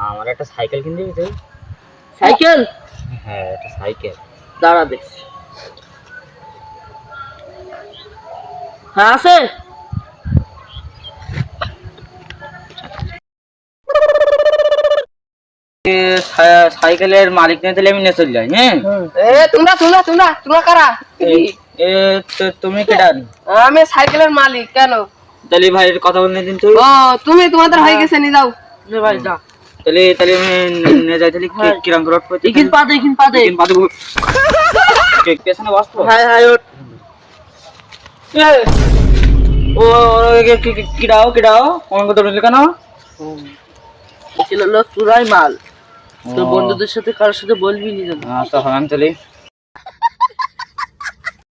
আমার একটা সাইকেল কিনে দিবি তুই? সাইকেল? হ্যাঁ, একটা সাইকেল। দাঁড়া দেখ। হ্যাঁ আছে। সাইকেলের মালিক নিয়ে তাহলে আমি নিয়ে চলে যাই। হ্যাঁ, তোমরা কারা? তুমি কেডা? আমি সাইকেলের মালিক। কেন? তাহলে ভাই কথা বলতে দিন তুই। ও তুমি তোমাদের হয়ে গেছে, নিয়ে যাও। নে ভাই যা। তাহলে আমি নিয়ে যাই। তাহলে কিরাম রোড পড়তে ইকিন পাদে পেছনে বসতো। হাই হাই ওঠ। ও কিডাও অঙ্ক ধরলি কেন? ছিল লোক চুরাই মাল। তোর বন্ধুদের সাথে কারোর সাথে বলবি নি যেন। আচ্ছা, আমি চলি।